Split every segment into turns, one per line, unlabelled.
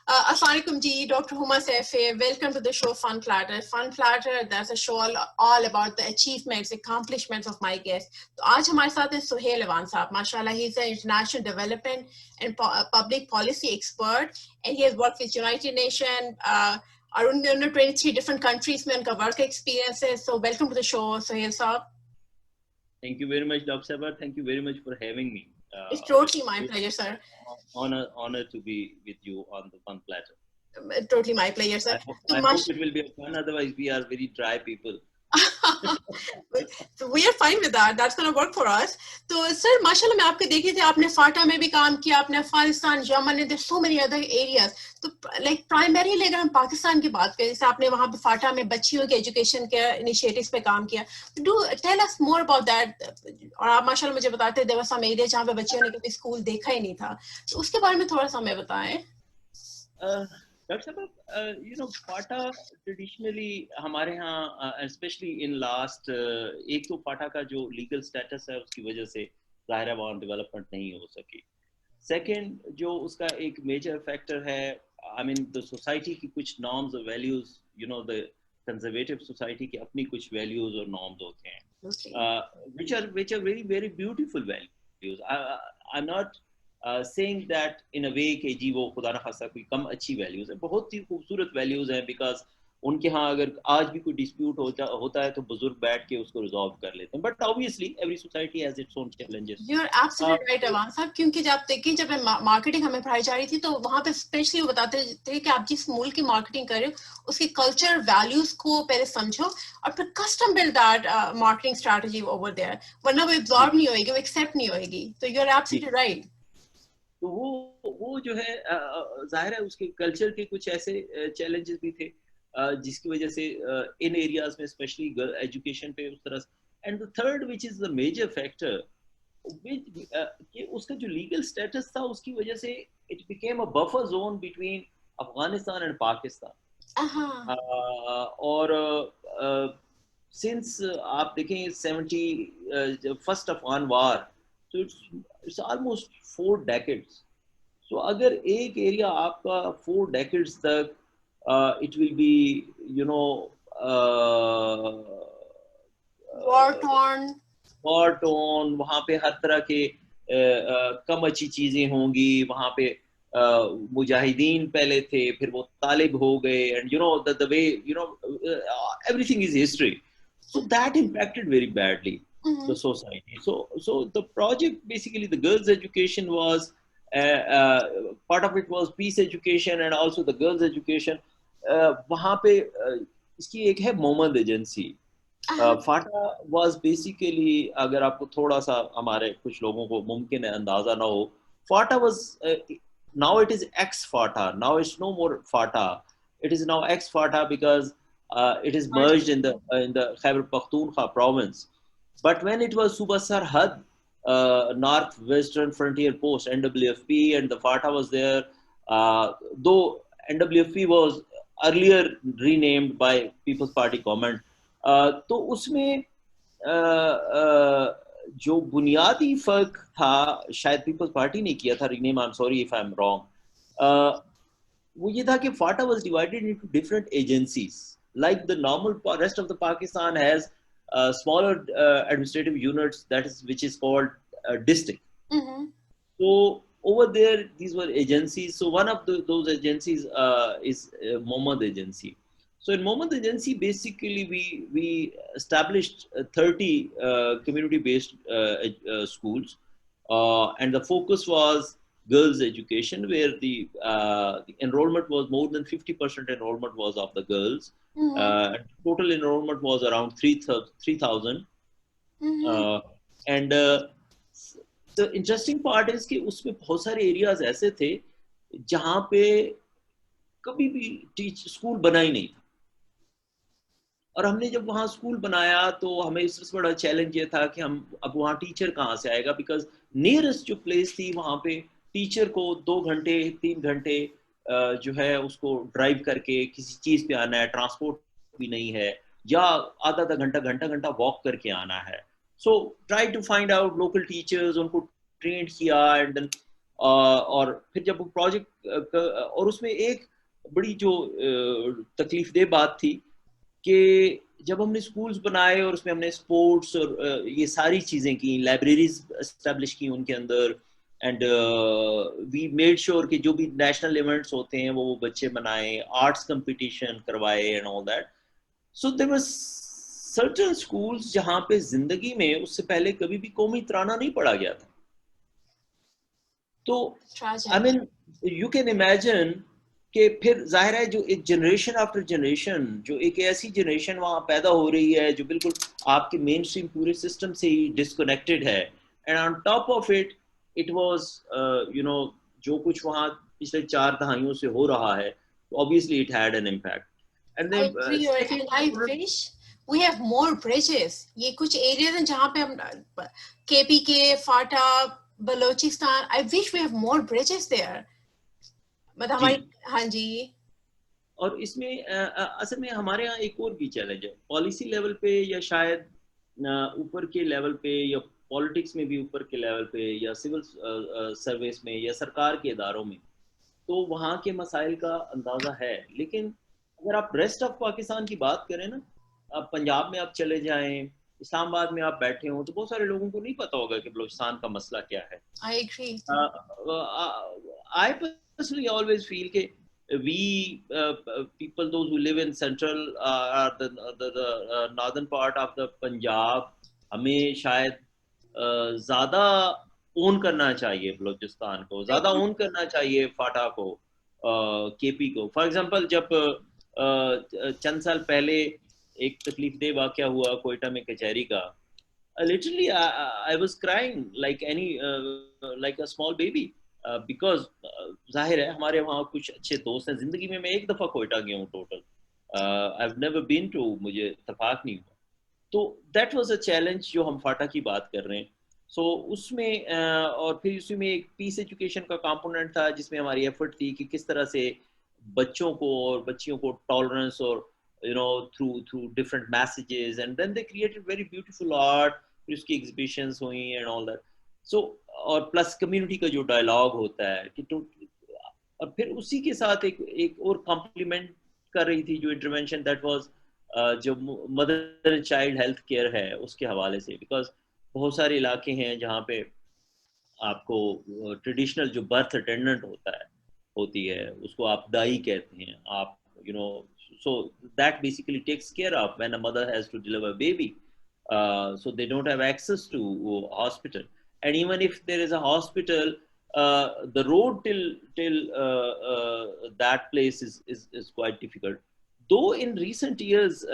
Assalamualaikum ji, Dr. Huma Saife. Welcome to the show Fun Platter. Fun Platter, that's a show all about the achievements, accomplishments of my guests. तो आज हमारे साथ हैं सुहेल अवान साहब. Mashallah, he's an international development and public policy expert, and he has worked with United Nations, around 23 different countries में उनका work experiences. So welcome to the show, Suhail साहब.
Thank you very much, Dr. Sabah. Thank you very much for having me.
It's totally my pleasure, sir.
Honor to be with you on the Fun Platter.
Totally my pleasure, sir.
I hope it will be fun. Otherwise, we are very dry people.
So we are fine with that. That's going to work for us. So, sir, माशाल्लाह मैं आपके देखे थे आपने फाटा में भी काम किया, आपने Afghanistan, Yemen, there's so many other areas. तो like primarily अगर हम पाकिस्तान की बात करें, जैसे आपने वहाँ पे फाटा में बच्चियों के एजुकेशन के इनिशिएटिव्स पे काम किया. Do tell us more about that. और आप माशाल्लाह मुझे बताते there were some areas जहाँ पे बच्चियों ने कभी स्कूल देखा ही नहीं था. तो उसके बारे में थोड़ा सा हमें बताएं.
Dr. Sabah, FATA traditionally हमारे यहाँ especially in last एक तो FATA का जो legal status है उसकी वजह से ज़ाहिर है वहाँ development नहीं हो सकी. Second जो उसका एक major factor है, I mean the society की कुछ norms और values, the conservative society की अपनी कुछ values और norms होते हैं, okay. which are very very beautiful values. I'm not saying that in a way कि जी वो खुदा न खासा कोई कम अच्छी values है, बहुत ही खूबसूरत values हैं, because उनके यहाँ अगर आज भी कोई dispute होता है तो बुजुर्ग बैठ के उसको resolve कर लेते हैं. But obviously every society has its own challenges.
You're absolutely right, Awan साहब, क्योंकि जब देखें जब मार्केटिंग हमें पढ़ाई जा रही थी तो वहाँ पे स्पेशली वो बताते थे कि आप जिस मुल्क की मार्केटिंग कर रहे हो उसके कल्चर वैल्यूज को पहले समझो और फिर custom build that marketing strategy over there, वरना वो एब्जॉर्ब नहीं होएगी, वो एक्सेप्ट नहीं होएगी. तो यू आर एब्सोल्युटली राइट.
तो वो जो है जाहिर है उसके कल्चर के कुछ ऐसे चैलेंजेस भी थे जिसकी वजह से इन एरियाज में स्पेशली गर्ल एजुकेशन पे उस तरह. And the third which is the major factor कि उसका जो लीगल स्टेटस था उसकी वजह से it became a buffer zone between Afghanistan and Pakistan. और सिंस आप देखें 70 first Afghan war, so it's almost 4 decades. So अगर एक एरिया आपका 4 decades तक it will be war torn, वहाँ पे हर तरह के कम अच्छी चीजें होंगी, वहाँ पे मुजाहिदीन पहले थे, फिर वो तालिब हो गए, and the way everything is history. So that impacted very badly the society. So the project, basically the girls' education was part of it was peace education and also the girls' education. वहाँ पे इसकी एक है Mohammad agency. FATA was basically, अगर आपको थोड़ा सा हमारे कुछ लोगों को मुमकिन है अंदाजा ना हो, फाटा was now it is ex-FATA. Now it's no more FATA. It is now ex-FATA because it is merged in the Khyber Pakhtunkhwa province. But when it was Suba Sarhad, Northwestern Frontier Post, NWFP, and the FATA was there, though NWFP was earlier renamed by People's Party government, तो उसमें जो बुनियादी फर्क था शायद peoples party ने किया था rename, I am sorry if I am wrong, वो ये था कि FATA was divided into different agencies like the normal rest of the Pakistan has smaller administrative units which is called district. So over there these were agencies. So one of those agencies is Mohammad Agency. So in Mohammad Agency basically we established 30 community based schools, and the focus was girls education, where the enrollment was more than 50% enrollment was of the girls. Total enrollment was around 3,000. And the interesting part is कि उसमें बहुत सारे areas ऐसे थे जहाँ पे कभी भी स्कूल बना ही नहीं था. और हमने जब वहाँ स्कूल बनाया तो हमें इससे बड़ा चैलेंज ये था कि हम अब वहाँ टीचर कहाँ से आएगा, बिकॉज नियरेस्ट जो प्लेस थी वहाँ पे टीचर को 2 घंटे 3 घंटे जो है उसको ड्राइव करके किसी चीज़ पे आना है, ट्रांसपोर्ट भी नहीं है, या आधा घंटा वॉक करके आना है. So try to find out local teachers, उनको ट्रेन किया, एंड देन और फिर जब वो प्रोजेक्ट और उसमें एक बड़ी जो तकलीफ दह बात थी कि जब हमने स्कूल्स बनाए और उसमें हमने स्पोर्ट्स और ये सारी चीज़ें की, लाइब्रेरीज एस्टेब्लिश की उनके अंदर, एंड वी मेड श्योर कि जो भी नेशनल इवेंट्स होते हैं वो बच्चे बनाए, आर्ट्स कंपटीशन करवाए and all that. So there was certain schools जहाँ पे जिंदगी में उससे पहले कभी भी कौमी तराना नहीं पढ़ा गया था. तो आई
Tragic.
Mean you can imagine कि फिर जाहिर है जो एक जनरेशन आफ्टर जनरेशन, जो एक ऐसी जनरेशन वहाँ पैदा हो रही है जो बिल्कुल आपके मेन स्ट्रीम पूरे सिस्टम से ही डिस्कनेक्टेड है, and on top of it it was you know जो कुछ वहाँ पिछले 4 दहाइयों से हो रहा है, obviously it had an impact. And
I
then
agree, and I wish we have more bridges. ये कुछ areas हैं जहाँ पे हम KPK, FATA, Balochistan. I wish we have more bridges there. मतलब
जी.
हमारी, हाँ जी.
और इसमें असल में हमारे यहाँ एक और भी चैलेंज है पॉलिसी लेवल पे, या शायद ऊपर के लेवल पे, या पॉलिटिक्स में भी ऊपर के लेवल पे, या सिविल सर्विस में, या सरकार के इदारों में, तो वहाँ के मसाइल का अंदाज़ा है. लेकिन अगर आप रेस्ट ऑफ पाकिस्तान की बात करें ना, आप पंजाब में आप चले जाएं, इस्लामाबाद में आप बैठे हों, तो बहुत सारे लोगों को नहीं पता होगा कि बलूचिस्तान का मसला क्या है.
I agree.
I personally always feel that we people, those who live in central or the northern part of the Punjab, हमें शायद ज़्यादा ओन करना चाहिए बलूचिस्तान को, ज़्यादा ओन करना चाहिए फाटा को, केपी को. फॉर एग्जांपल जब चंद साल पहले एक तकलीफ दे वाक़या हुआ कोयटा में कचहरी का, literally I was crying like any like a small baby because जाहिर है हमारे वहाँ कुछ अच्छे दोस्त हैं. जिंदगी में मैं एक दफ़ा कोयटा गया हूँ total. I've never been to, मुझे इत्तेफाक नहीं हुआ. तो that was a challenge जो हम फाटा की बात कर रहे हैं. सो उसमें और फिर उसमें एक पीस एजुकेशन का कंपोनेंट था जिसमें हमारी एफर्ट थी कि किस तरह से बच्चों को और बच्चियों को टॉलरेंस और through different messages, and then they created very beautiful art. फिर उसकी एग्जीबिशंस हुई एंड ऑल दैट. सो और प्लस कम्युनिटी का जो डायलॉग होता है कि तो, और फिर उसी के साथ एक और कॉम्प्लीमेंट कर रही थी जो इंटरवेंशन, दैट वाज जो mother and child health care है उसके हवाले से. बिकॉज बहुत सारे इलाके हैं जहाँ पे आपको ट्रेडिशनल जो बर्थ अटेंडेंट होती है उसको आप दाई कहते हैं आप, so that basically takes care of when a mother has to deliver a baby. So they don't have access to hospital, and even if there is a hospital, the road till that place is quite difficult. Though in recent years,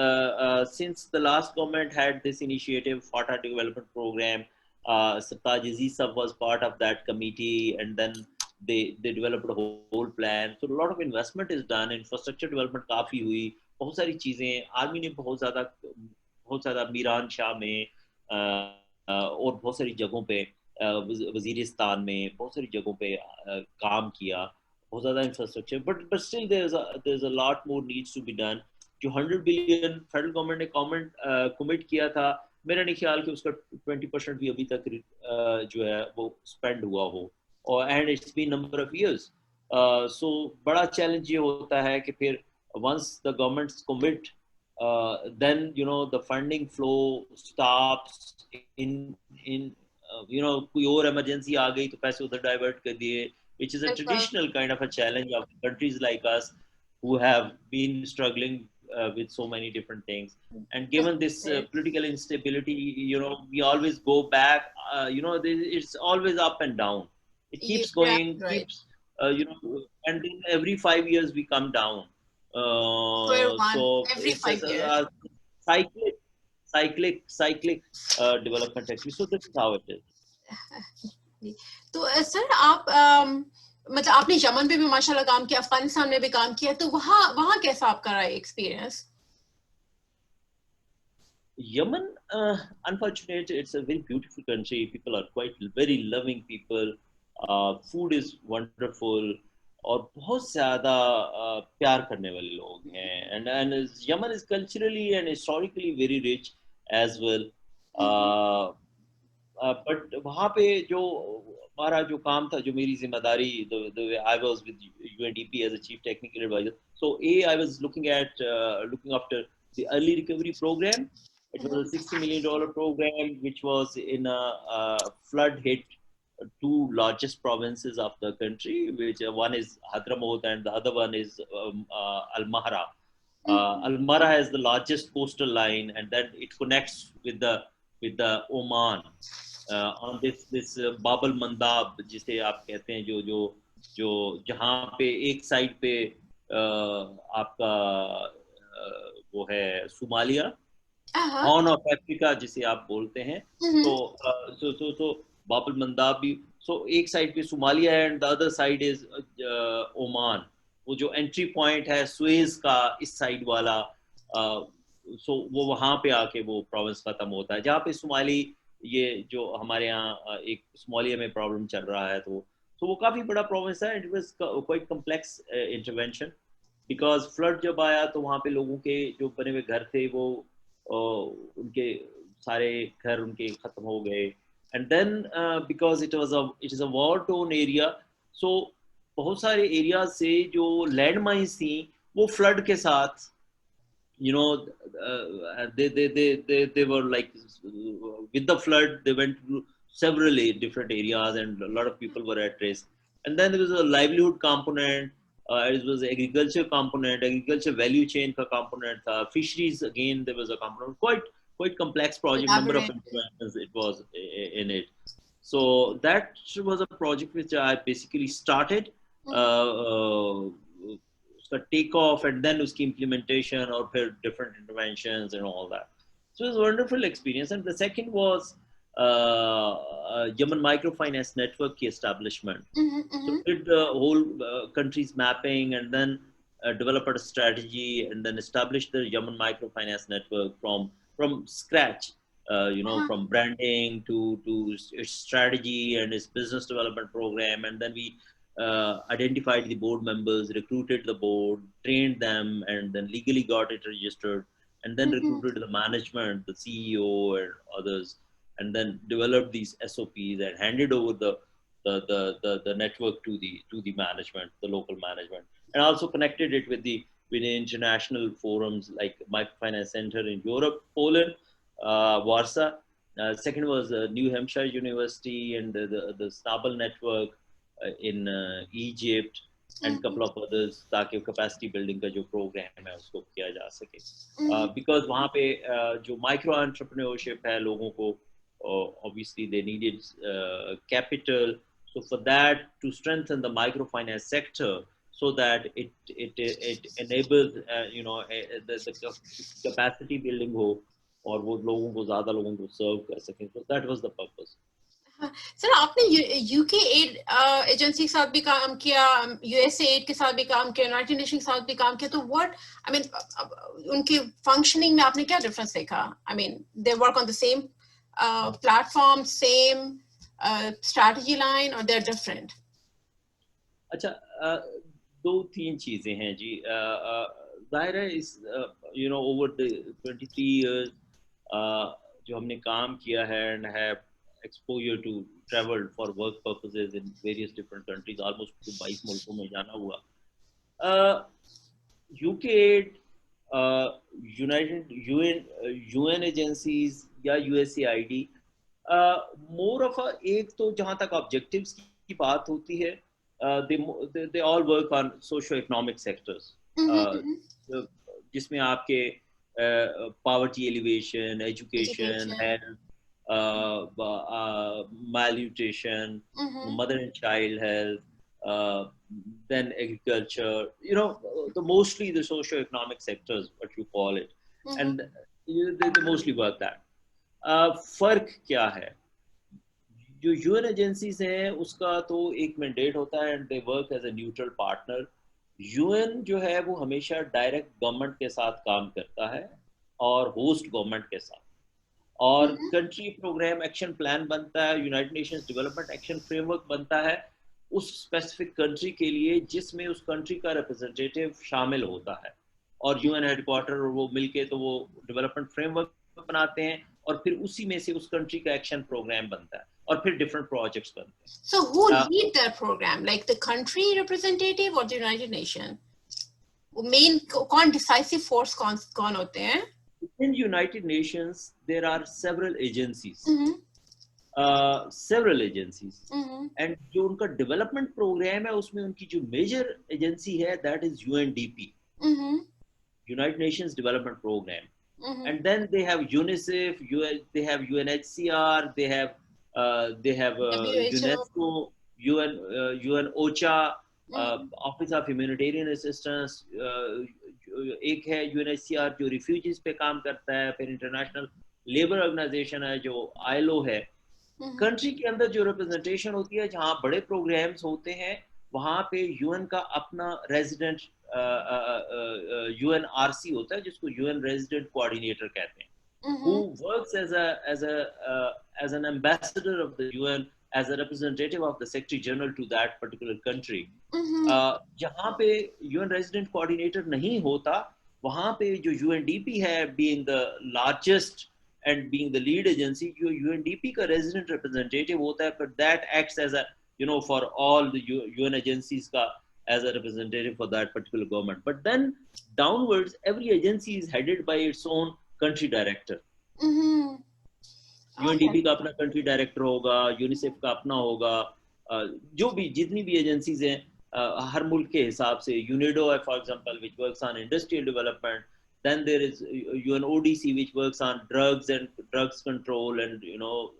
since the last government had this initiative, FATA Development Program, Sartaj Aziz Sab was part of that committee, and then they developed a whole plan. So a lot of investment is done. Infrastructure development काफी हुई, बहुत सारी चीजें army ने बहुत ज़्यादा मीरान शाह में और बहुत सारी जगहों पे, वजीरिस्तान में बहुत सारी जगहों पे काम किया, बहुत ज़्यादा infrastructure. But still there is a lot more needs to be done. जो 100 बिलियन फेडरल गवर्नमेंट ने कमिट किया था, मेरा नहीं ख्याल कि उसका 20% भी अभी तक जो है वो स्पेंड हुआ हो, और and it's been number of years. So बड़ा चैलेंज ये होता है कि फिर once the governments commit, then the funding flow stops in कोई और emergency आ गई तो पैसे उधर divert कर दिए, which is a traditional kind of a challenge of countries like us who have been struggling with so many different things. And given this political instability, we always go back, it's always up and down. It keeps going,
right.
keeps and then every 5 years we come down. So
every
it's
5 years.
cyclic development actually. So this is how it is.
तो sir आप मतलब आपने Yemen पे भी माशाल्लाह काम किया, अफगानिस्तान में भी काम किया, तो वहाँ कैसा आपका रहा experience?
Yemen, unfortunately, it's a very beautiful country. People are very loving people. Food is wonderful. और बहुत ज़्यादा प्यार करने वाले लोग हैं. And Yemen is culturally and historically very rich as well. But वहाँ पे जो हमारा जो काम था, जो मेरी जिम्मेदारी, the way I was with UNDP as a chief technical advisor. So I was looking after the early recovery program. It was a $60 million program, which was in a flood hit two largest provinces of the country, which one is Hadramaut and the other one is Al Mahra. Al Mahra has the largest coastal line, and then it connects with the Oman on this बाबल मंदाब जिसे आप कहते हैं, जो जहाँ पे एक side पे आपका वो है सोमालिया, हॉर्न ऑफ अफ्रीका जिसे आप बोलते हैं, तो बाबल मंदाब भी, सो एक साइड पे सोमालिया है and the other side is Oman. वो जो एंट्री पॉइंट है सुएज का इस साइड वाला, सो वो वहां पे आके वो प्रोविंस खत्म होता है, जहाँ पे सोमाली, ये जो हमारे यहाँ एक सोमालिया में प्रॉब्लम चल रहा है, तो वो काफी बड़ा प्रोविंस है। It was quite complex intervention, because flood जब आया तो वहाँ पे लोगों के जो बने हुए घर थे वो उनके सारे घर उनके खत्म हो गए। And then because it is a war torn area, so बहुत सारे एरिया से जो लैंड माइंस थी वो फ्लड के साथ, you know, they were like, with the flood they went to several different areas and a lot of people were at risk. And then there was a livelihood component, it was agriculture component, agriculture value chain ka component tha, fisheries again there was a component, quite complex project, number of interventions it was in it. So that was a project which I basically started, उसका take off and then उसकी implementation और फिर different interventions and all that, so it's wonderful experience. And the second was Yemen micro finance network की establishment, so did the whole country's mapping and then developed a strategy and then established the Yemen microfinance network from scratch, from branding to its strategy and its business development program. And then we identified the board members, recruited the board, trained them, and then legally got it registered, and then recruited the management, the CEO and others, and then developed these SOPs and handed over the network to the management, the local management, and also connected it with the international forums like Microfinance Center in Europe, Poland, Warsaw. Second was New Hampshire University and the Snabel network in Egypt and couple of others, ताकि capacity building का जो program है उसको किया जा सके, because वहाँ पे जो micro entrepreneurship है लोगों को, obviously they needed capital, so for that to strengthen the microfinance sector so that it enables the capacity building हो और वो लोगों को ज़्यादा लोगों को serve कर सकें, so that was the purpose.
Sir आपने यूके एड एजेंसी के साथ भी काम किया, यूएसए एड के साथ भी काम किया, यूनाइटेड नेशन के साथ भी काम किया, तो व्हाट आई मीन उनकी फंक्शनिंग में आपने क्या डिफरेंस देखा? I mean they work on the same platform, same strategy line, और दे आर डिफरेंट?
अच्छा, दो तीन चीजें हैं जी। जाहिर है इस ओवर द 23 years जो हमने काम किया है and have exposure to travel for work purposes in various different countries, almost 22 मुल्कों में जाना हुआ। UK, UN एजेंसीज या USAID, मोर ऑफ एक तो जहाँ तक ऑब्जेक्टिव्स की बात होती है, they all work on socio-economic sectors, जिसमें आपके poverty elevation, education, health, malnutrition, mother and child health, then agriculture, mostly the socio-economic sectors, what you call it, and they mostly work that. फर्क क्या है? जो यूएन एजेंसीज हैं उसका तो एक मैंडेट होता है and they work as a neutral partner. UN जो है वो हमेशा डायरेक्ट गवर्नमेंट के साथ काम करता है और होस्ट गवर्नमेंट के साथ, और कंट्री प्रोग्राम एक्शन प्लान बनता है, United Nations development action framework बनता है उस स्पेसिफिक कंट्री के लिए, जिसमें उस कंट्री का रिप्रेजेंटेटिव शामिल होता है, और यूएन हेडक्वार्टर और वो मिलके तो वो डेवलपमेंट फ्रेमवर्क बनाते हैं और फिर उसी में से उस कंट्री का एक्शन प्रोग्राम बनता है। और फिर different projects बनते हैं.
So who lead that program? Like the country representative or the United Nations? Main कौन decisive force कौन होते हैं?
In United Nations, there are several agencies.
Mm-hmm.
Several agencies.
Mm-hmm.
And जो उनका development program है उसमें उनकी जो major agency है that is UNDP.
Mm-hmm.
United Nations Development Program.
Mm-hmm.
And then they have UNICEF, they have UNHCR, they have
WHO.
UNESCO, UN OCHA,
Mm-hmm.
Office of Humanitarian Assistance. एक है UNHCR जो refugees पे काम करता है, फिर International Labour Organization है जो ILO है. कंट्री के अंदर जो रिप्रेजेंटेशन होती है जहाँ बड़े प्रोग्राम्स होते हैं वहाँ पे यूएन का अपना रेजिडेंट UNRC होता है जिसको UN रेजिडेंट कोऑर्डिनेटर कहते हैं, who works as an ambassador of the UN, as a representative of the Secretary General to that particular country. जहाँ पे UN रेजिडेंट कोऑर्डिनेटर नहीं होता वहाँ पे जो UNDP है, being the largest and being the lead agency, जो UNDP का resident representative होता है, but that acts as a, you know, for all the UN agencies का as a representative for that particular government. But then downwards, every agency is headed by its own country director. UNDP का अपना country director होगा, UNICEF का अपना होगा, जो भी जितनी भी agencies हैं, हर मुल्क के हिसाब से, UNIDO है for example, which works on industrial development. Then there is UNODC, which works on drugs and drugs control and you know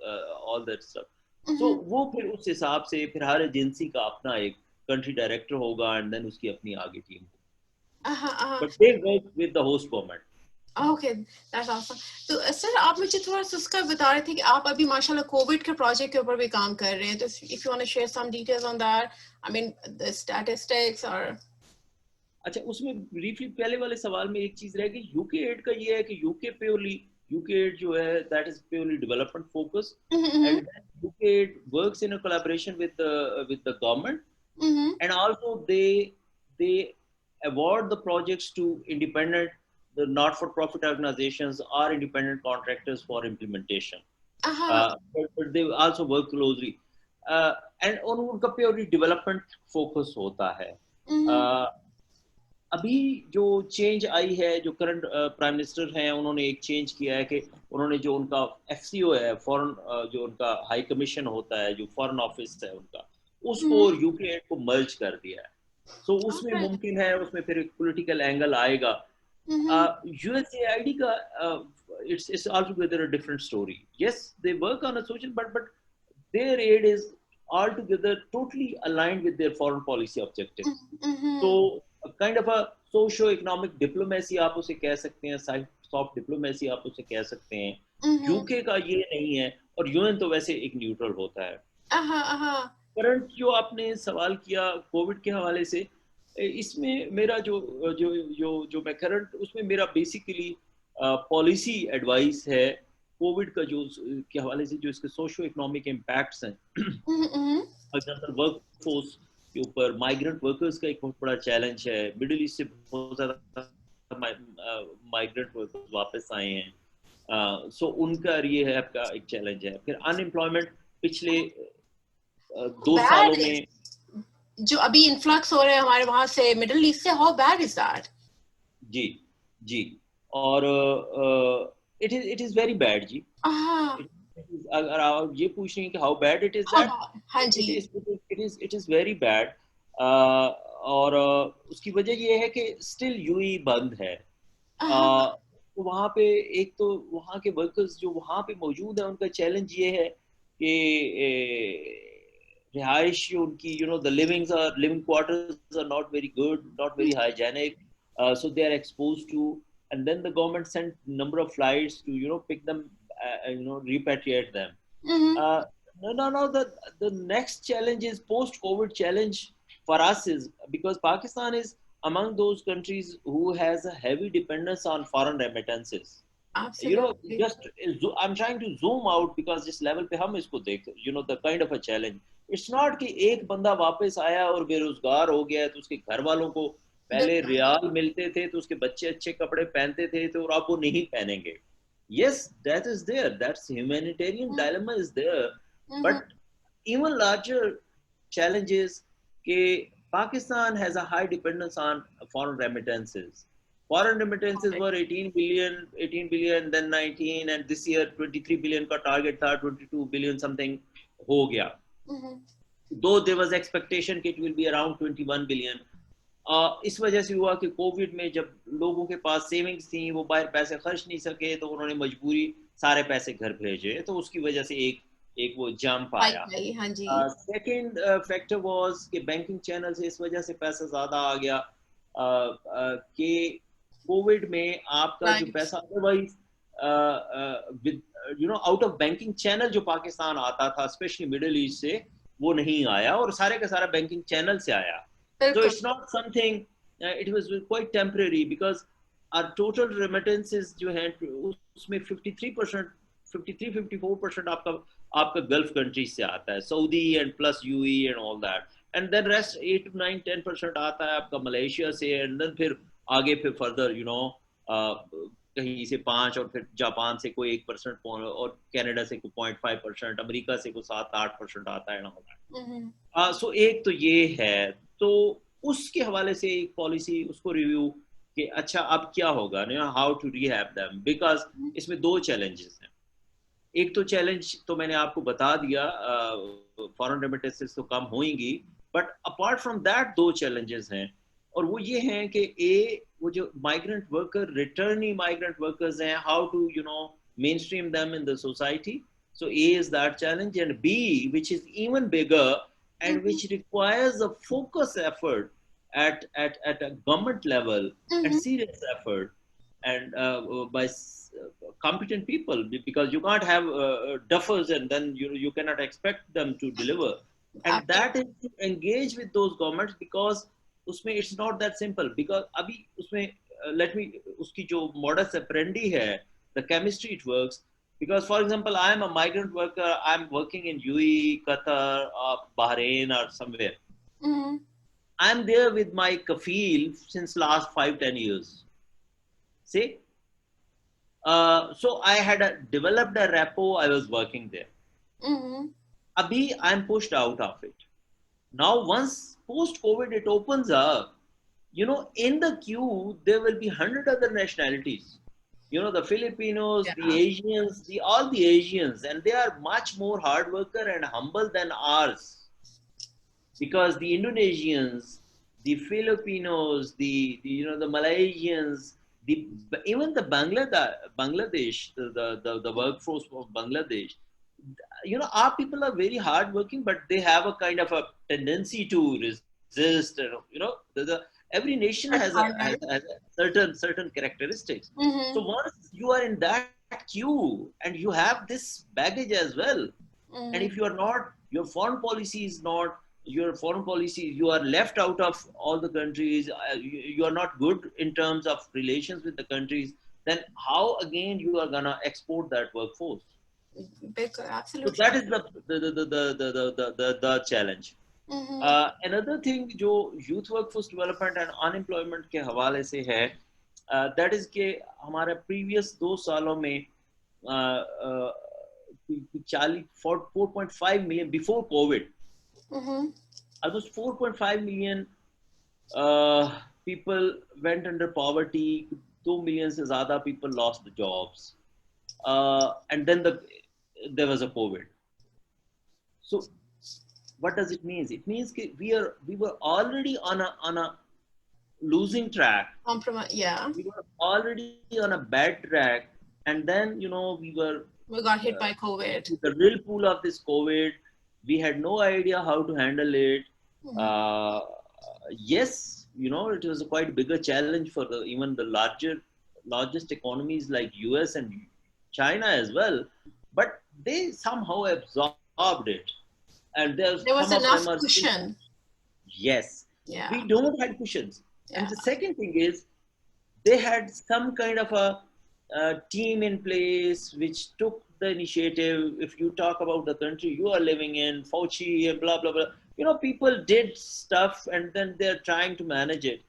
all that stuff. So वो फिर उस हिसाब से फिर हर एजेंसी का अपना एक country director होगा and then उसकी अपनी आगे टीम होगी. But they work with the host government.
Okay, that's awesome. तो सर आप मुझे थोड़ा सा उसका बता रहे थे कि आप अभी माशाल्लाह कोविड के प्रोजेक्ट के ऊपर भी काम कर रहे हैं, तो if you want to share some details on that, I mean the statistics or
अच्छा, उसमें ब्रीफली पहले वाले सवाल में एक चीज रह गई. यूके एड का ये है कि यूके एड जो है that is purely development focus and UK aid works in a collaboration with the government and also they award the projects to independent, the not for profit organizations or independent contractors for implementation. But they also work closely and उनका purely development focus होता है. अभी जो change आई है, जो current prime minister हैं उन्होंने एक चेंज किया है कि उन्होंने जो उनका FCO है, फॉरेन जो उनका हाई कमीशन होता है, जो फॉरेन ऑफिस है उनका, उसको यूके एड को मर्ज कर दिया है. सो उसमें मुमकिन है उसमें फिर एक पॉलिटिकल एंगल आएगा. USAID का it's altogether a different story. Yes, they work on a social, but their aid is altogether totally aligned with their foreign policy objective. So kind of a socio-economic diplomacy आप उसे कह सकते हैं, soft diplomacy आप उसे कह सकते हैं. यूके का ये नहीं है और यूएन तो वैसे एक न्यूट्रल होता है. करंट जो आपने सवाल किया कोविड के हवाले से, इसमें मेरा जो मैं करंट उसमें मेरा बेसिकली पॉलिसी एडवाइस है कोविड का जो के हवाले से, जो इसके सोशो इकोनॉमिक इम्पैक्ट्स हैं. फॉर एग्जांपल वर्क फोर्स के ऊपर माइग्रेंट वर्कर्स का एक बहुत बड़ा चैलेंज है. मिडिल ईस्ट से बहुत ज़्यादा माइग्रेंट वर्कर्स वापस आए हैं, सो उनका ये है आपका एक चैलेंज है. फिर अनएम्प्लॉयमेंट पिछले 2 सालों में
जो अभी इन्फ्लक्स हो रहे हैं हमारे वहां से मिडिल ईस्ट से, हाउ बैड इज दैट?
जी और इट इज वेरी बैड जी. अगर आप ये पूछ रहे हैं कि how bad it is, that it is very bad. और उसकी वजह ये है कि स्टिल यूएई बंद है. तो वहाँ पे एक तो वहाँ के वर्कर्स जो वहाँ पे मौजूद है उनका चैलेंज ये है कि रिहाइश उनकी, you know, the living quarters are not very good, not very hygienic, so they are exposed to, and then the government sent number of flights to, you know, pick them, repatriate them. The next challenge is post-COVID challenge for us is because Pakistan is among those countries who has a heavy dependence on foreign remittances.
Absolutely.
I'm trying to zoom out because जिस level पे हम इसको देख, the kind of a challenge. It's not कि एक बंदा वापस आया और बेरोजगार हो गया तो उसके घर वालों को पहले रियाल मिलते थे तो उसके बच्चे अच्छे कपड़े पहनते थे तो अब वो नहीं पहनेंगे. Yes, that is there. That's humanitarian dilemma is there.
Mhm.
But even larger challenge is that Pakistan has a high dependence on foreign remittances. Foreign remittances
Correct.
were 18 billion, then 19, and this year 23 billion का target था, 22 billion something हो गया.
Mhm.
Though there was expectation that it will be around 21 billion. इस वजह से हुआ कि Covid में जब लोगों के पास सेविंग्स थी, वो बाहर पैसे खर्च नहीं सके, तो उन्होंने मजबूरी सारे पैसे घर भेजे, तो उसकी वजह से एक एक वो जंप
Spike
आया.
आई, हाँ जी.
सेकंड फैक्टर वाज कि बैंकिंग चैनल से इस वजह से पैसा ज्यादा आ गया कि कोविड में आपका जो
Right.
पैसा otherwise with out of banking channel जो पाकिस्तान आता था, स्पेशली मिडिल ईस्ट से, वो नहीं आया और सारे का सारा बैंकिंग चैनल से आया. So
बिल्कुल.
it's not something, it was quite temporary because our total remittances जो हैं उसमें 53%, 53-54% आपका गल्फ कंट्रीज से आता है, Saudi and plus UAE and all that, and then rest 8 to 9 10% आता है आपका मलेशिया से, एंड देन फिर आगे फिर फर्दर कहीं से 5, और फिर जापान से कोई 1%, और कनाडा से कोई 0.5%, अमेरिका से कोई 7-8% आता है ना.
Mhm.
सो एक तो ये है, तो उसके हवाले से एक पॉलिसी उसको रिव्यू कि अच्छा अब क्या होगा, how to rehab them, because इसमें दो चैलेंजेस हैं. एक तो चैलेंज तो मैंने आपको बता दिया, फॉरेन रेमिटेंसेस तो कम होंगी, बट अपार्ट फ्रॉम दैट दो चैलेंजेस हैं, और वो ये हैं कि वो जो migrant worker, returning migrant workers हैं, how to main stream them in the society. So A is that challenge, and B, which is even bigger and
Mhm.
which requires a focus effort at a government level, and
Mhm.
serious effort, and by competent people, because you can't have duffers and then you cannot expect them to deliver, and that is to engage with those governments, because उसमें it's not that simple, because अभी उसमें let me उसकी जो modus operandi है, the chemistry it works. Because, for example, I am a migrant worker. I'm working in UAE, Qatar, Bahrain, or somewhere.
Mhm.
I'm there with my kafil since last 5-10 years. See, so I had developed a rapport. I was working there.
Mhm.
Abhi, I'm pushed out of it. Now, once post-COVID it opens up, in the queue there will be 100 other nationalities. The Filipinos, the
Yeah.
Asians, all the Asians, and they are much more hard worker and humble than ours, because the Indonesians, the Filipinos, the Malaysians, even the Bangladesh, the workforce of Bangladesh, our people are very hardworking, but they have a kind of a tendency to resist. Every nation
That's
has
harder.
a certain characteristics. So
Mhm.
once you are in that queue and you have this baggage as well, and
Mhm.
if you are not, your foreign policy is not your foreign policy, you are left out of all the countries. You are not good in terms of relations with the countries. Then how again you are gonna export that workforce?
Big,
So
absolutely.
that is the challenge.
Mhm.
Another thing जो youth workforce development and unemployment के हवाले से है, that is कि हमारे previous 2 सालों में 4.5 million before COVID,
Mhm.
almost 4.5 million people went under poverty. 2 million से ज़्यादा people lost the jobs, and then there was a COVID. So what does it mean? It means that we were already on a losing track.
Compromise. Yeah.
We were already on a bad track, and then we were
We got hit
uh,
by COVID.
the real pool of this COVID. We had no idea how to handle it.
Mhm.
Uh, yes, it was a quite bigger challenge for even the largest economies like US and China as well, but they somehow absorbed it, and there's
There was
some of them
enough
are still.
cushion.
Yes,
Yeah.
we don't have cushions. And
Yeah.
the second thing is, they had some kind of a team in place which took the initiative. If you talk about the country you are living in, Fauci and blah, blah, blah, people did stuff and then they're trying to manage it.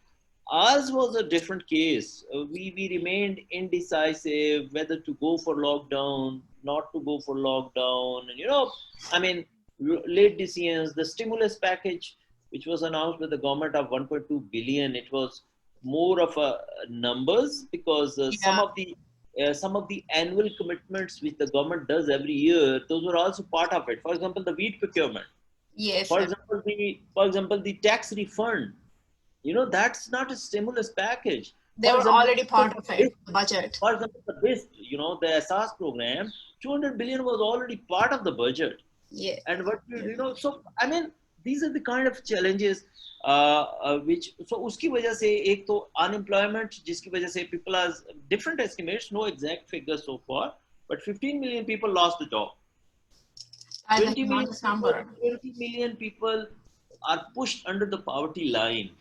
Ours was a different case. We remained indecisive whether to go for lockdown, not to go for lockdown, and I mean, late decisions. The stimulus package, which was announced by the government of 1.2 billion, it was more of a numbers, because
Yeah.
some of the annual commitments which the government does every year, those were also part of it. For example, the wheat procurement.
Yes.
For example, the tax refund. That's not a stimulus package.
They
For
were
example,
already part of it, the budget.
for example, the BIST, the SAS program, 200 billion was already part of the budget.
Yeah.
And so I mean, these are the kind of challenges which, so uski wajah se, ek to unemployment, jiski wajah se people are different estimates, no exact figures so far, but 15 million people lost the job.
I
20
like
million
this
people,
number.
20 million people are pushed under the poverty line.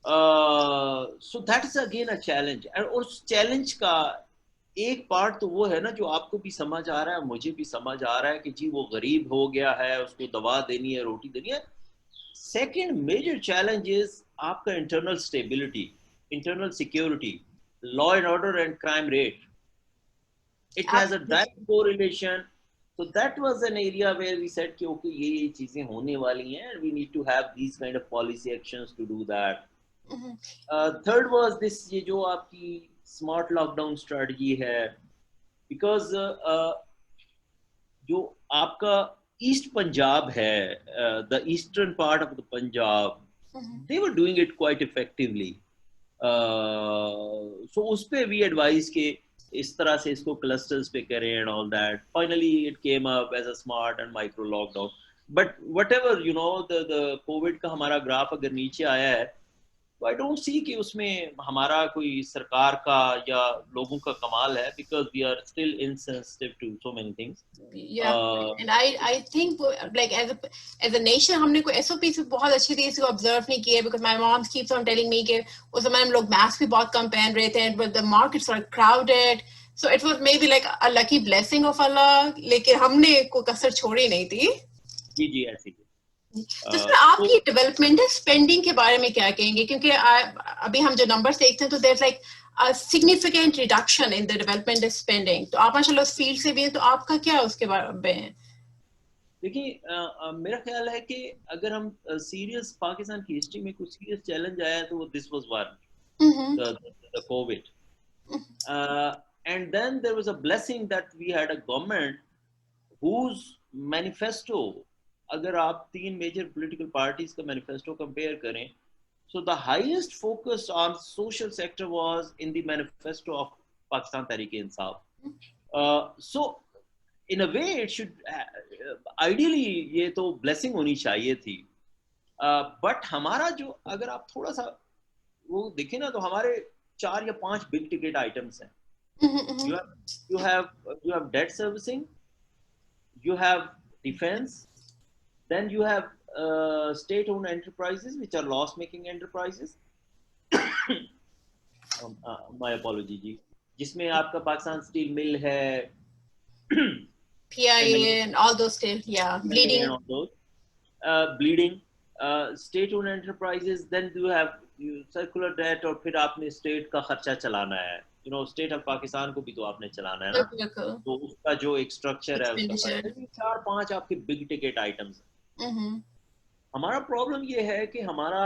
So that is again a challenge. And उस challenge का एक part तो वो है ना, जो आपको भी समझ आ रहा है, मुझे भी समझ आ रहा है कि जी वो गरीब हो गया है, उसको दवा देनी है, रोटी देनी है. Second major challenge is आपका internal stability, internal security, law and order and crime rate. It has a direct correlation. So that was an area where we said कि okay, ये चीजें होने वाली हैं, and we need to have these kind of policy actions to do that. Third was this, ये जो आपकी smart lockdown strategy है, because जो आपका East Punjab है, the eastern part of the Punjab, they were doing it quite effectively. So उस पे we advise के इस तरह से इसको clusters पे करें and all that. Finally, it came up as a smart and micro lockdown. But whatever, the COVID का हमारा ग्राफ अगर नीचे आया है, तो I don't see कि उसमें हमारा कोई सरकार का या लोगों का कमाल है, because we are still insensitive to so many things.
Yeah, and I think like as a nation हमने कोई SOPs बहुत अच्छी तरीके से observe नहीं किए, because my mom keeps on telling me कि उस समय हम लोग mask भी बहुत कम पहन रहे थे, but the markets are crowded, so it was maybe like a lucky blessing of Allah, लेकिन हमने कोई कसर छोड़ी नहीं थी.
जी ऐसी.
तो सर आप ये डेवलपमेंटल स्पेंडिंग के बारे में क्या कहेंगे, क्योंकि अभी हम जो नंबर्स देखते हैं तो there like a significant reduction in the developmental spending. तो आप माशाल्लाह उस फील्ड से भी हैं, तो आपका क्या उसके बारे में?
देखिए, मेरा ख्याल है कि अगर हम सीरियस पाकिस्तान की हिस्ट्री में कुछ सीरियस चैलेंज आया तो this was one, the COVID. And then there was a blessing that we had a government whose manifesto, अगर आप तीन मेजर पॉलिटिकल पार्टीज का मैनिफेस्टो कंपेयर करें, so the highest focus on social sector was in the manifesto of Pakistan Tehreek-e-Insaf. So in a way it should ideally ये तो blessing होनी चाहिए थी, but हमारा जो, अगर आप थोड़ा सा वो देखें ना, तो हमारे 4 या 5 big ticket items हैं. You have debt servicing, you have defense, then you have state-owned enterprises which are loss-making enterprises. My apology जी, जिसमें आपका पाकिस्तान स्टील मिल है,
PIA and all those still, yeah, bleeding
and all those, bleeding, state-owned enterprises. Then you have circular debt, और फिर आपने state का खर्चा चलाना है, स्टेट ऑफ पाकिस्तान को भी तो आपने चलाना है ना, तो उसका जो एक स्ट्रक्चर है उसका 4-5 आपके बिग टिकट आइटम्स. हमारा प्रॉब्लम ये है कि हमारा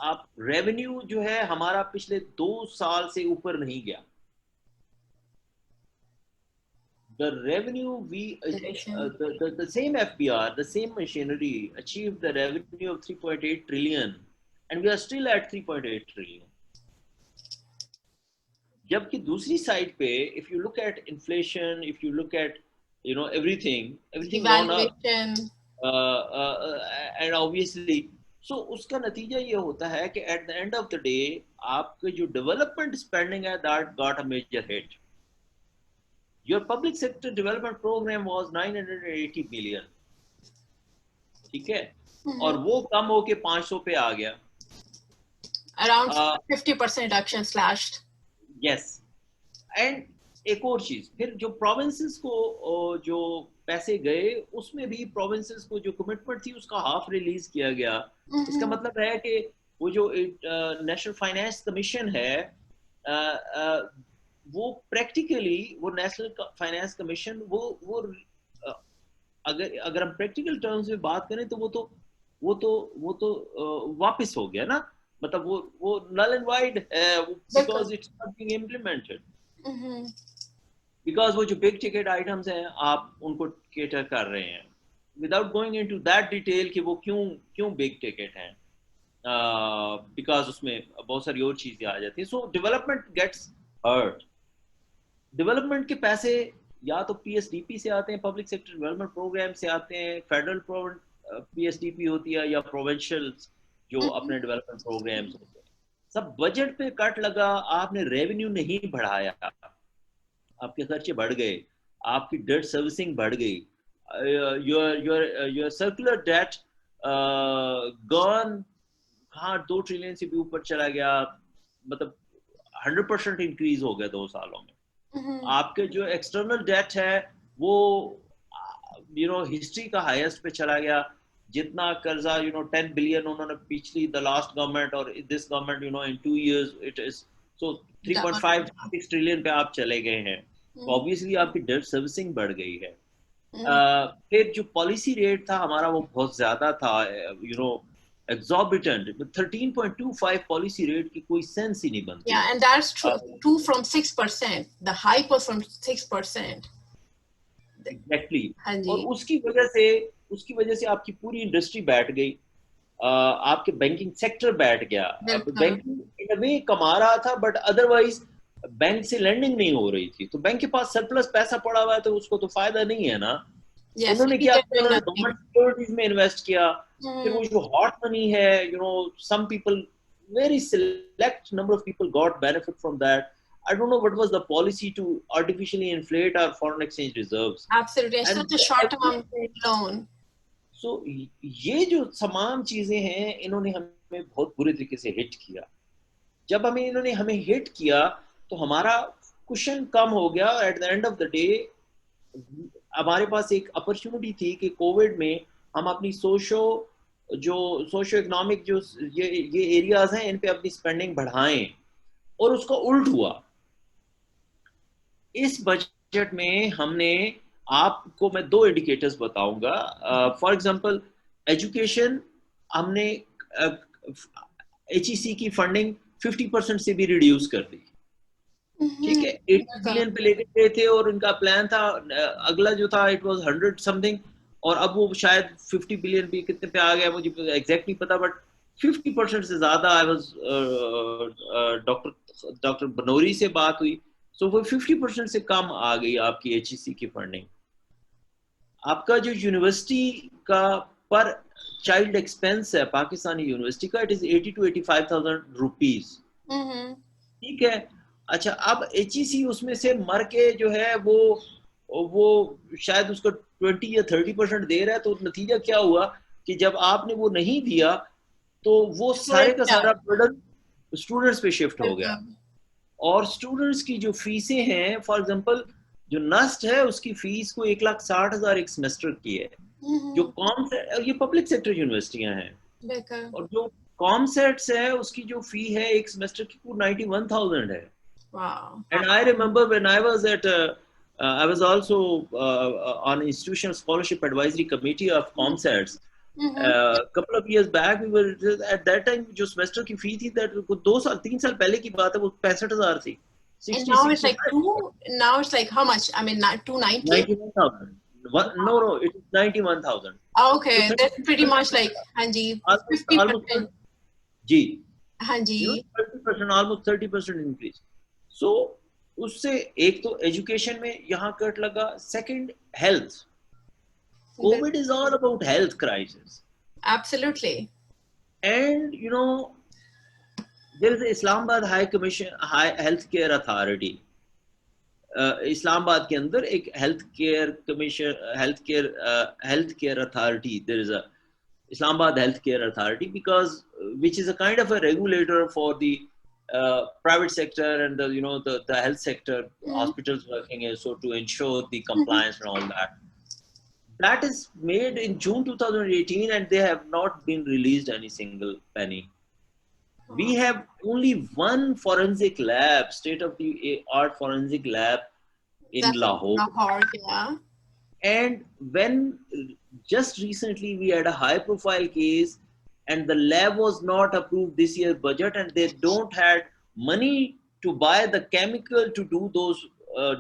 आप रेवेन्यू जो है हमारा पिछले 2 साल से ऊपर नहीं गया. The revenue the same FBR, the same machinery achieved the revenue of 3.8 trillion, and we are still at 3.8 trillion. जबकि दूसरी साइड पे, if you look at inflation, if you look at everything gone up, and obviously, so उसका नतीजा ये होता है कि at the end of the day आपके जो development spending है, that got a major hit. Your public sector development program was 980 billion, ठीक है, और वो कम होके 500 पे आ गया.
Around 50% reduction slashed.
Yes. And एक और चीज, फिर जो provinces को जो पैसे गए, उसमें भी provinces को जो commitment थी उसका half release किया गया. इसका मतलब है कि वो जो National Finance Commission है, वो प्रैक्टिकली वो नेशनल फाइनेंस कमीशन वो अगर हम प्रैक्टिकल टर्म्स में बात करें तो वो तो वापस हो गया ना, मतलब वो null and void
बिल्कुल।
because it's not being implemented,
hmm.
because वो जो big ticket items हैं आप उनको cater कर रहे हैं without going into that detail कि वो क्यों big ticket हैं, because उसमें बहुत सारी और चीजें आ जाती हैं, so development gets hurt. Development के पैसे या तो पीएसडीपी से आते हैं, पब्लिक सेक्टर डेवलपमेंट प्रोग्राम से आते हैं, फेडरल पीएसडीपी होती है या प्रोविंशियल जो अपने डेवलपमेंट प्रोग्राम्स होते हैं, सब बजट पे कट लगा, आपने रेवेन्यू नहीं बढ़ाया, आपके खर्चे बढ़ गए, आपकी डेट सर्विसिंग बढ़ गई, योर सर्कुलर डेट गॉन, हाँ 2 ट्रिलियन से भी ऊपर चला गया, मतलब 100% इंक्रीज हो गया 2 सालों में। आपके जो एक्सटर्नल डेट है वो हिस्ट्री का हाईएस्ट पे चला गया, जितना कर्जा 10 बिलियन उन्होंने पिछली द लास्ट गवर्नमेंट और this government in 2 years it is so 3.5-6 trillion पे आप चले गए हैं, ऑब्वियसली आपकी डेट सर्विसिंग बढ़ गई है। फिर जो पॉलिसी रेट था हमारा वो बहुत ज्यादा था, exorbitant, 13.25 policy rate की कोई सेंस ही नहीं बनती।
Yeah, and that's true from 6%. The hype was from 6%.
Exactly.
हाँ जी।
और उसकी वजह से आपकी पूरी इंडस्ट्री बैठ गई, आपके बैंकिंग सेक्टर बैठ गया, बैंकिंग इन वे कमा रहा था बट अदरवाइज बैंक से लेंडिंग नहीं हो रही थी, तो बैंक के पास सरप्लस पैसा पड़ा हुआ है तो उसको तो फायदा नहीं है ना।
Yes,
उन्होंने क्या किया, उन्होंने गवर्नमेंट सिक्योरिटीज में इन्वेस्ट किया, फिर वो जो हॉट मनी है, some people, very select number of people got benefit from that. I don't know what was the policy to artificially inflate our foreign exchange reserves.
Absolutely, such a short-term loan.
So ये जो तमाम चीजें हैं इन्होंने हमें बहुत बुरे तरीके से हिट किया। जब इन्होंने हमें हिट किया तो हमारा कुशन कम हो गया। At the end of the day हमारे पास एक अपॉर्चुनिटी थी कि कोविड में हम अपनी सोशो इकोनॉमिक जो ये एरियाज हैं इन पे अपनी स्पेंडिंग बढ़ाएं, और उसका उल्ट हुआ। इस बजट में हमने, आपको मैं 2 इंडिकेटर्स बताऊंगा। फॉर एग्जांपल एजुकेशन, हमने HEC की फंडिंग 50% से भी रिड्यूस कर दी, ठीक है। 80 बिलियन पे लेके गए थे और इनका प्लान था अगला जो था इट वाज 100 समथिंग, और अब वो शायद 50 बिलियन पे कितने पे आ गया मुझे एग्जैक्ट नहीं पता, बट 50% से ज्यादा। आई वाज डॉक्टर बनोरी से बात हुई, सो वो 50% से कम आ गई आपकी HEC की फंडिंग। आपका जो यूनिवर्सिटी का पर चाइल्ड एक्सपेंस है पाकिस्तानी यूनिवर्सिटी का, इट इज 80 to 85,000 रुपीज, ठीक है। अच्छा, अब HEC उसमें से मर के जो है वो शायद उसको 20 या 30% दे रहा है, तो नतीजा क्या हुआ कि जब आपने वो नहीं दिया तो वो सारे का सारा बर्डन स्टूडेंट्स पे शिफ्ट हो गया, और स्टूडेंट्स की जो फीसें हैं, फॉर एग्जांपल जो नस्ट है उसकी फीस को 1,60,000 एक सेमेस्टर की है, जो ये पब्लिक सेक्टर यूनिवर्सिटियां हैं, और जो कॉमसेट्स है उसकी जो फी है एक सेमेस्टर की वो 91,000 है।
Wow.
And I remember when I was I was also on institutional scholarship advisory committee of ComSats. Couple of years back, we were at that time जो semester की फी थी, that 2-3 साल पहले की बात है, वो 65,000 थी।
And now it's like now it's like how much? I mean, 290?
91,000. No, it is 91,000.
Okay, so that's pretty much like, Hanji, 50%.
Ji,
Hanji.
30%, almost 30% increase. So उससे एक तो एजुकेशन में यहाँ कट लगा, second health. COVID is all about health crisis.
Absolutely.
And there is Islamabad High Commission, High Healthcare Authority. Islamabad के अंदर एक health care authority, there is a Islamabad Healthcare Authority, because which is a kind of a regulator for the private sector and the health sector, hospitals working is so to ensure the compliance and all that. That is made in June 2018 and they have not been released any single penny. We have only one forensic lab, state of the art forensic lab in
That's in
Lahore.
Lahore, yeah.
And when just recently we had a high profile case and the lab was not approved this year's budget and they don't had money to buy the chemical to do those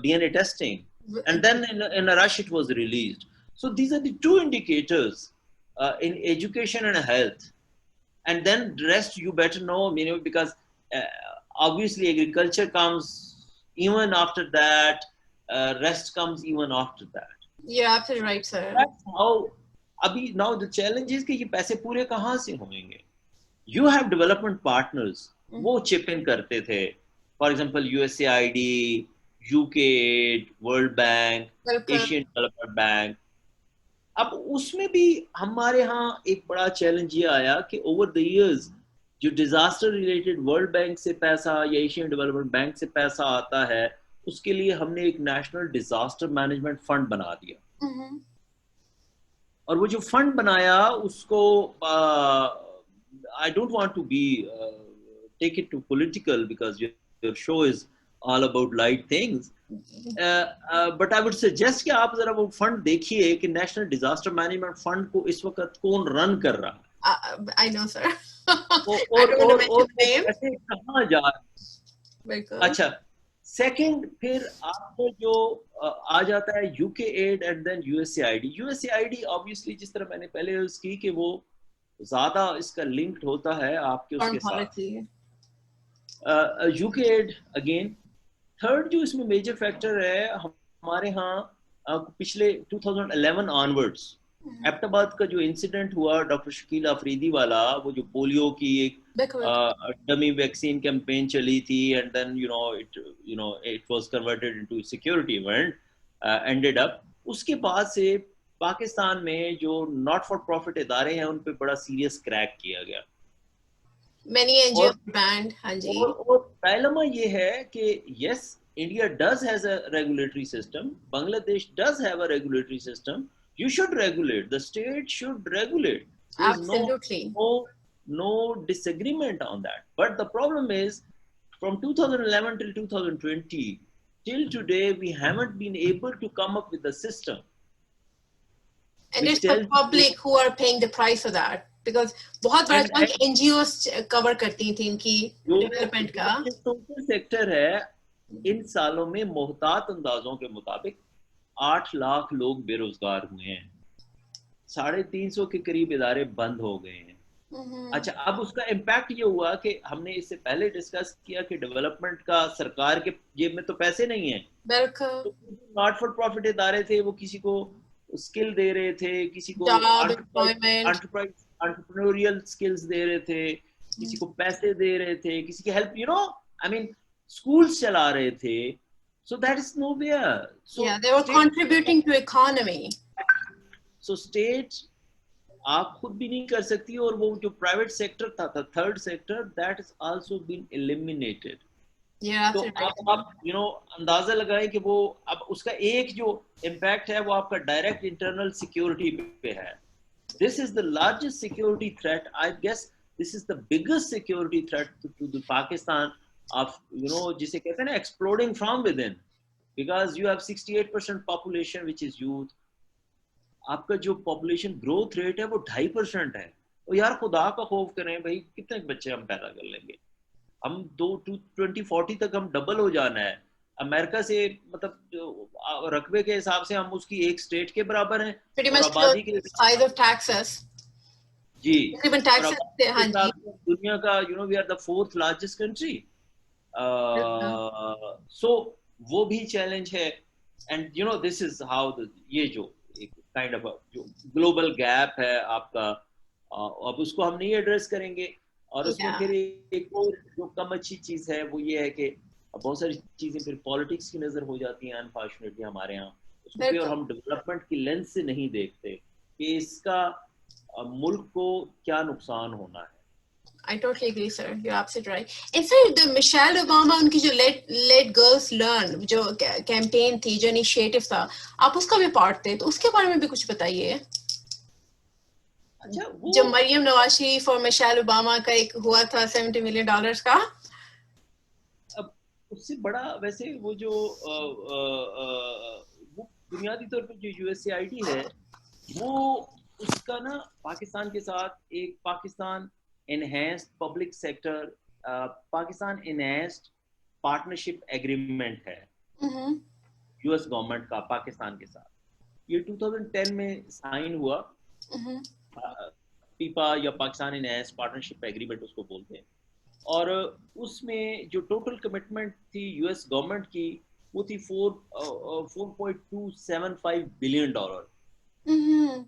DNA testing. And then in a rush it was released. So these are the two indicators in education and health. And then the rest you better know, because obviously agriculture comes even after that, rest comes even after that.
You're absolutely right, sir.
That's how. Abhi, now the challenge is कि ये पैसे पूरे कहाँ से होंगे? You have development partners, वो chip in करते थे. For example, USAID, UK, World Bank, Asian Development Bank. अब उसमें भी हमारे यहाँ एक बड़ा चैलेंज ये आया कि over the years जो disaster related World Bank से पैसा या Asian Development Bank से पैसा आता है, उसके लिए हमने एक नेशनल डिजास्टर मैनेजमेंट फंड बना दिया. और वो जो फंड बनाया उसको I don't want to be take it to political because your show is all about light things, but I would suggest कि आप जरा वो फंड देखिए कि नेशनल डिजास्टर मैनेजमेंट फंड को इस वक्त कौन रन कर रहा है.
I know sir.
और ऐसे कहाँ जा. अच्छा, सेकंड फिर आपको जो आ जाता है UK aid and then USAID. USAID obviously जिस तरह मैंने पहले यूज की कि वो ज्यादा इसका लिंक्ड होता है आपके उसके साथ. UK add again. थर्ड जो इसमें मेजर फैक्टर है हमारे यहाँ पिछले 2011 ऑनवर्ड्स एबटाबाद का जो इंसिडेंट हुआ डॉक्टर शकील अफरीदी वाला, वो जो पोलियो की एक डमी वैक्सीन कैंपेन चली थी and then it was converted into security event, ended up उसके बाद से पाकिस्तान में जो नॉट फॉर प्रॉफिट इदारे हैं उन पे बड़ा सीरियस क्रैक किया गया.
Many NGOs banned. हाँ जी.
और डायलेमा ये है कि yes, India does has a regulatory system, Bangladesh does have a regulatory system. You should regulate. The state should regulate. There is
Absolutely.
No disagreement on that. But the problem is, from 2011 till 2020, till today, we haven't been able to come up with a system.
And it's the public who are paying the price for that. Because बहुत बड़ा chunk NGOs cover करती थी इनकी development का.
Social sector है, इन सालों में मोहतात अंदाजों के मुताबिक 8 लाख लोग बेरोजगार हुए हैं, 350 के करीब इदारे बंद हो गए हैं. अच्छा, अब उसका इम्पैक्ट ये हुआ कि हमने इससे पहले डिस्कस किया कि डेवलपमेंट का सरकार के जेब में तो पैसे नहीं है.
बिल्कुल.
नॉट फॉर प्रॉफिट इदारे थे, वो किसी को स्किल दे रहे थे, किसी को एंटरप्रेन्योरियल स्किल्स दे रहे थे, किसी को पैसे दे रहे थे, किसी की हेल्प स्कूल्स चला रहे थे. So that is nowhere. So
yeah, they were contributing to economy.
So state आप खुद भी नहीं कर सकती, और वो जो private sector था, third sector, that has also been eliminated.
Yeah.
तो आप अंदाजा लगाएं कि वो अब उसका एक जो impact है वो आपका direct internal security पे है. This is the largest security threat. I guess this is the biggest security threat to the Pakistan of जिसे कहते हैं ना exploding from within, because you have 68% population which is youth. आपका जो population growth rate है वो 2.5% है. तो यार खुदा का खौफ करें भाई, कितने बच्चे हम पैदा कर लेंगे? हम 2040 तक हम डबल हो जाना है. अमेरिका से मतलब रकबे के हिसाब से हम उसकी एक स्टेट के बराबर हैं.
आबादी के size of Texas.
जी.
तकरीबन Texas हाँ जी.
दुनिया का we are the 4th largest country. So वो भी चैलेंज है. एंड this is how ये जो एक काइंड ऑफ जो ग्लोबल गैप है आपका, अब उसको हम नहीं एड्रेस करेंगे. और उसमें फिर एक और जो कम अच्छी चीज है वो ये है कि बहुत सारी चीजें फिर पॉलिटिक्स की नजर हो जाती हैं अनफॉर्चुनेटली हमारे यहाँ उसमें, और हम डेवलपमेंट की लेंस से नहीं देखते कि इसका मुल्क को क्या नुकसान होना है.
I totally agree, sir. You're absolutely right. And sir, the Michelle Obama उनकी जो let girls learn जो campaign थी, जो initiative था, आप उसका भी part थे, तो उसके बारे में भी कुछ बताइए.
अच्छा
जो
वो
मरियम नवाज शरीफ और मिशेल ओबामा का एक हुआ था $70 मिलियन का।
अब उससे बड़ा वैसे वो जो वो बुनियादी तौर पर जो यूएसएआईडी है वो उसका ना पाकिस्तान के साथ एक Pakistan enhanced public sector Pakistan enhanced partnership agreement है
हम्म
यूएस गवर्नमेंट का पाकिस्तान के साथ। ये 2010 में साइन हुआ।
हम्म
पीपा या पाकिस्तान एनहेंस्ड पार्टनरशिप एग्रीमेंट उसको बोलते हैं। और उसमें जो टोटल कमिटमेंट थी यूएस गवर्नमेंट की वो थी 4.275 बिलियन डॉलर।
हम्म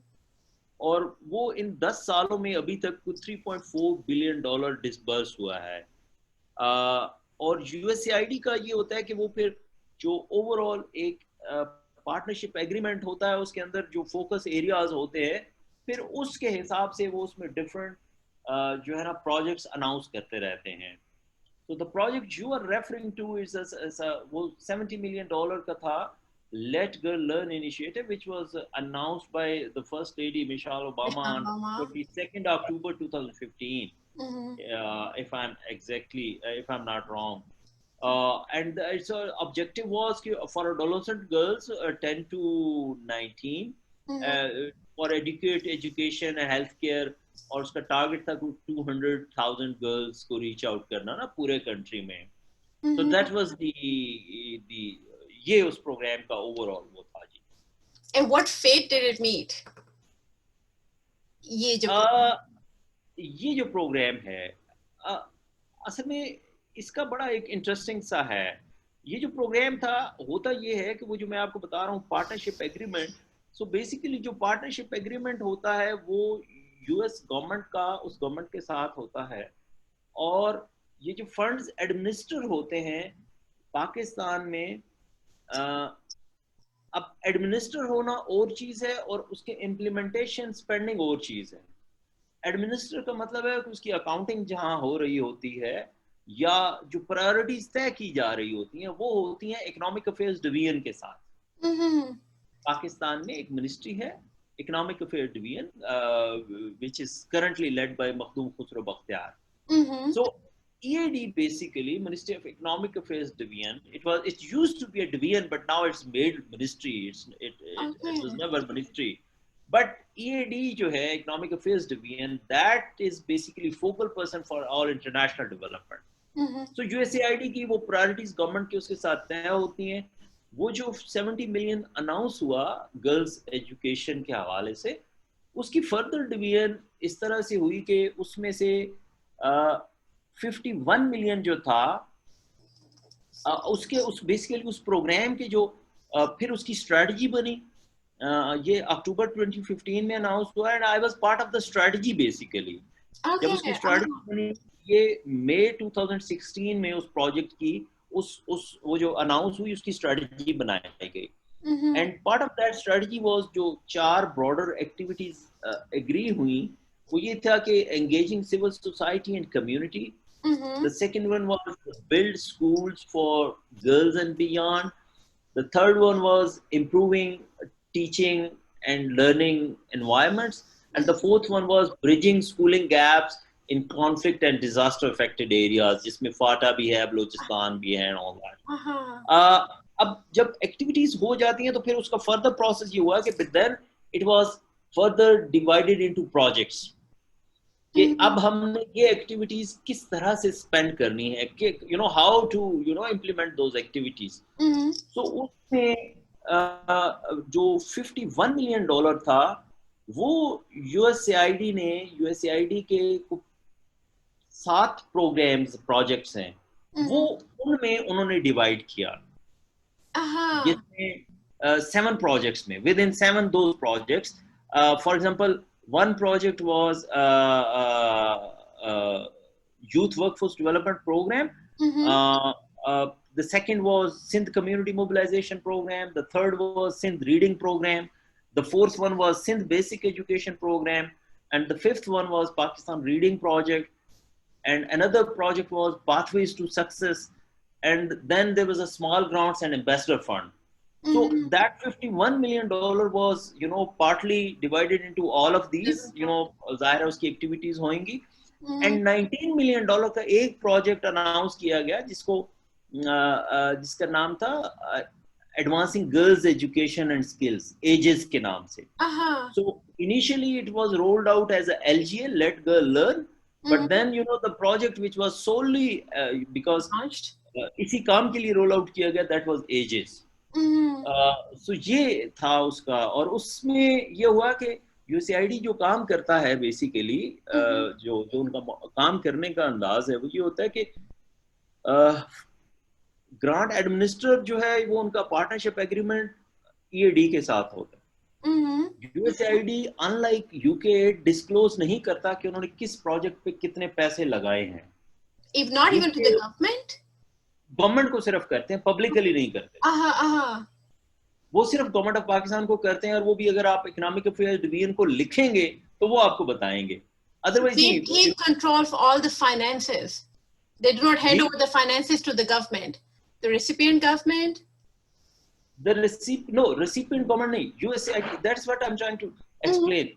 और वो इन 10 सालों में अभी तक कुछ 3.4 बिलियन डॉलर डिसबर्स हुआ है। और यूएसएआईडी का ये होता है कि वो फिर जो ओवरऑल एक पार्टनरशिप एग्रीमेंट होता है उसके अंदर जो फोकस एरियाज होते हैं फिर उसके हिसाब से वो उसमें डिफरेंट जो है ना प्रोजेक्ट्स अनाउंस करते रहते हैं। तो the project you are referring to is वो $70 मिलियन का था Let Girl Learn initiative, which was announced by the First Lady Michelle Obama
Michelle
on
Obama.
22nd October 2015,
hmm
if I'm exactly, if I'm not wrong. And its objective was for adolescent girls 10 to 19
hmm
for education and healthcare। और उसका target था कुछ 200,000 girls को reach out करना ना पूरे country में। तो
हम्म
दैट वाज दी ये उस प्रोग्राम का ओवरऑल वो था जी।
And what fate did it meet? ये जो
ये जो प्रोग्राम है अ, असल में इसका बड़ा एक इंटरेस्टिंग सा है। ये जो प्रोग्राम था होता ये है कि वो जो मैं आपको बता रहा हूँ पार्टनरशिप एग्रीमेंट। सो बेसिकली जो पार्टनरशिप एग्रीमेंट होता है वो यूएस गवर्नमेंट का उस गवर्नमेंट के साथ होता है। और ये जो फंड्स एडमिनिस्टर होते हैं पाकिस्तान में अब एडमिनिस्टर होना और चीज़ है और उसके इम्प्लीमेंटेशन स्पेंडिंग और चीज़ है। एडमिनिस्टर का मतलब है कि उसकी अकाउंटिंग जहां हो रही होती है या जो प्रायोरिटीज तय की जा रही होती हैं वो होती हैं इकोनॉमिक अफेयर्स डिवीजन के साथ।
हम्म
पाकिस्तान में एक मिनिस्ट्री है economic affair division which is currently led by Makhdoom Khusro Bakhtiyar.
Hmm
So EAD basically Ministry of Economic Affairs Division. It used to be a division, but now it's made ministry. It was
okay
never ministry. But EAD जो है Economic Affairs Division, that is basically focal person for all international development. So USAID की वो priorities government की उसके साथ तय होती हैं। वो जो 70 मिलियन अनाउंस हुआ गर्ल्स एजुकेशन के हवाले से उसकी फर्दर डिवीजन इस तरह से हुई कि उसमें से 51 मिलियन जो था उसके उस बेसिकली उस प्रोग्राम के जो फिर उसकी स्ट्रेटजी बनी। ये अक्टूबर 2015 में अनाउंस हुआ and I was part of the strategy basically. जब
okay
उसकी स्ट्रेटजी बनी ये मई 2016 में उस प्रोजेक्ट की उस वो जो अनाउंस हुई उसकी स्ट्रेटजी बनाई गई। And part of that strategy was जो 4 ब्रॉडर एक्टिविटीज एग्री हुई वो ये था कि engaging civil society and community. The second one was build schools for girls and beyond. The third one was improving teaching and learning environments. And the fourth one was bridging schooling gaps in conflict and disaster affected areas, जिसमें फाटा भी है, बलूचिस्तान भी है and all that. अब जब activities हो जाती हैं तो फिर उसका फर्दर प्रोसेस ये हुआ कि then it was further divided into projects. कि अब हमने ये एक्टिविटीज किस तरह से स्पेंड करनी है कि how to implement those activities. So उसमें जो 51 मिलियन डॉलर था वो यूएसएआईडी के 7 प्रोग्राम्स प्रोजेक्ट्स हैं वो उनमें उन्होंने डिवाइड किया जिसमें 7 प्रोजेक्ट्स में with in 7 those projects for example one project was youth workforce development program. The second was Sindh community mobilization program. The third was Sindh reading program. The fourth one was Sindh basic education program. And the fifth one was Pakistan reading project. And another project was pathways to success. And then there was a small grants and ambassador fund. So that $51 million was, you know, partly divided into all of these, you know, ज़ाहिर है उसकी activities होंगी, and $19 million का एक project announce किया गया जिसका नाम था Advancing Girls Education and Skills, AGES के नाम से. So initially it was rolled out as a LGL, Let Girl Learn, but then, you know, the project which was solely because इसी काम के लिए roll out किया गया, that was AGES. So ये था उसका, और उसमें ये हुआ कि USAID जो काम करता है बेसिकली, जो उनका काम करने का अंदाज है वो ये होता है कि ग्रांट एडमिनिस्ट्रेटर जो है वो उनका पार्टनरशिप एग्रीमेंट EAD के साथ होता है. USAID अनलाइक UK डिस्क्लोज नहीं करता कि उन्होंने किस प्रोजेक्ट पे कितने पैसे लगाए हैं.
If not even to the government?
Government को सिर्फ करते हैं, पब्लिकली नहीं करते. वो सिर्फ गवर्नमेंट ऑफ पाकिस्तान को करते हैं, और वो भी अगर आप इकोनॉमिक अफेयर्स डिवीजन को लिखेंगे तो वो आपको बताएंगे. Otherwise,
they take control for all the finances. They do not hand over the finances to the government. The recipient government?
Recipient government nahi. USAID, that's what I'm trying to explain.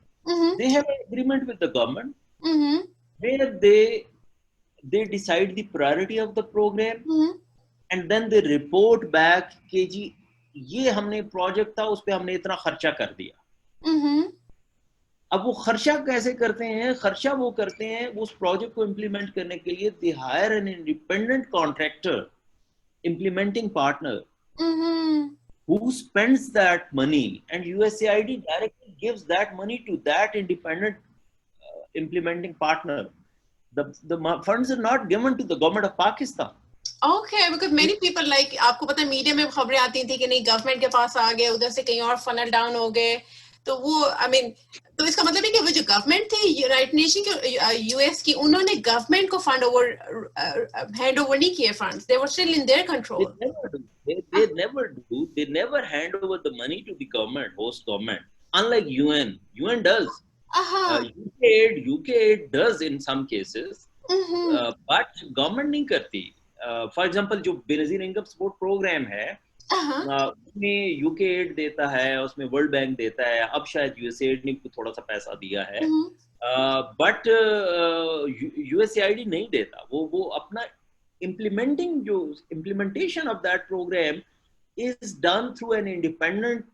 They have an agreement with the government where they decide the priority of the program, and then they report back कि जी ये हमने project था उस पे हमने इतना खर्चा कर दिया. अब वो खर्चा कैसे करते हैं? खर्चा वो करते हैं उस प्रोजेक्ट को इम्प्लीमेंट करने के लिए they hire an independent contractor, implementing partner, who spends that money, and USAID directly gives that money to that independent implementing partner. The funds are not given to the government of Pakistan.
Okay, because many people like, आपको पता है media में खबरें आती थी कि नहीं government के पास आ गए, उधर से कहीं और फनल डाउन हो गए, तो वो I mean, तो इसका मतलब है कि वो जो गवर्नमेंट थी यूनाइटेड नेशन की US की, उन्होंने गवर्नमेंट को फंड ओवर हैंड ओवर नहीं किए funds. They were still in their control.
They never do. They never hand over the money to the government, host government. Unlike UN does. UK does in some cases, but government नहीं करती. For example, जो Benazir income support programme है, उसमें UK देता है, उसमें world bank देता है, अब शायद USAID ने थोड़ा सा पैसा दिया है, बट USAID नहीं देता. वो अपना implementation of that program is done through an independent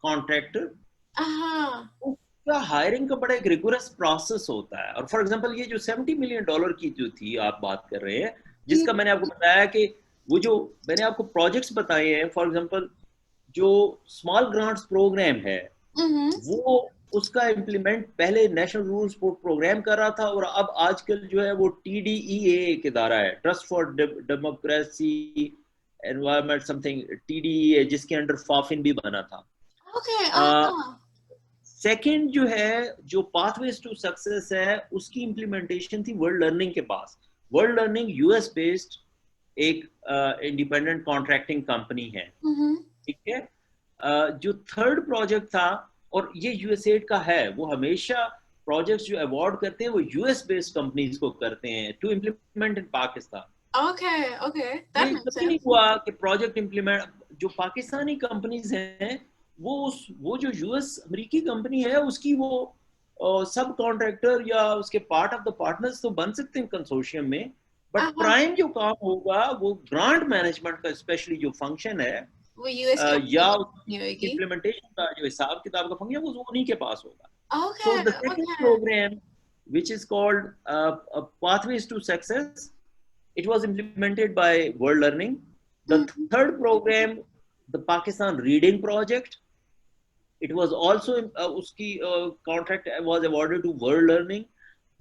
contractor. उसका हायरिंग का बड़ा एक रिगोरस प्रोसेस होता है. और फॉर एग्जांपल ये जो $70 मिलियन की जो थी आप बात कर रहे हैं, जिसका मैंने आपको बताया कि वो जो मैंने आपको प्रोजेक्ट्स बताए हैं, फॉर एग्जांपल जो स्मॉल ग्रांट्स प्रोग्राम है, वो उसका इम्प्लीमेंट पहले नेशनल रूरल सपोर्ट प्रोग्राम कर रहा था, और अब आजकल जो है वो TDEA के द्वारा है, trust for democracy environment something, TDEA, जिसके अंडर फाफिन भी बना था. सेकंड जो है, जो पाथवेज टू सक्सेस है, उसकी इम्प्लीमेंटेशन थी वर्ल्ड लर्निंग के पास. वर्ल्ड लर्निंग US बेस्ड एक इंडिपेंडेंट कॉन्ट्रैक्टिंग कंपनी है, ठीक है. जो थर्ड प्रोजेक्ट था, और ये USAID का है, वो हमेशा प्रोजेक्ट्स जो अवार्ड करते हैं वो US बेस्ड कंपनीज को करते हैं to implement in Pakistan.
that makes sense.
नहीं हुआ कि प्रोजेक्ट इम्प्लीमेंट, जो पाकिस्तानी कंपनीज हैं वो जो US अमेरिकी कंपनी है उसकी वो सब कॉन्ट्रैक्टर या उसके पार्ट ऑफ द पार्टनर्स तो बन सकते हैं कंसोर्शियम में, बट प्राइम जो काम होगा वो ग्रांट मैनेजमेंट का स्पेशली जो फंक्शन है,
वो US
या इम्प्लीमेंटेशन का जो हिसाब किताब का फंक्शन वो उन्हीं के पास होगा. So the second program, which is called Pathways to Success, it was implemented by World Learning. The third program, the Pakistan Reading Project, it was also uski contract was awarded to World Learning.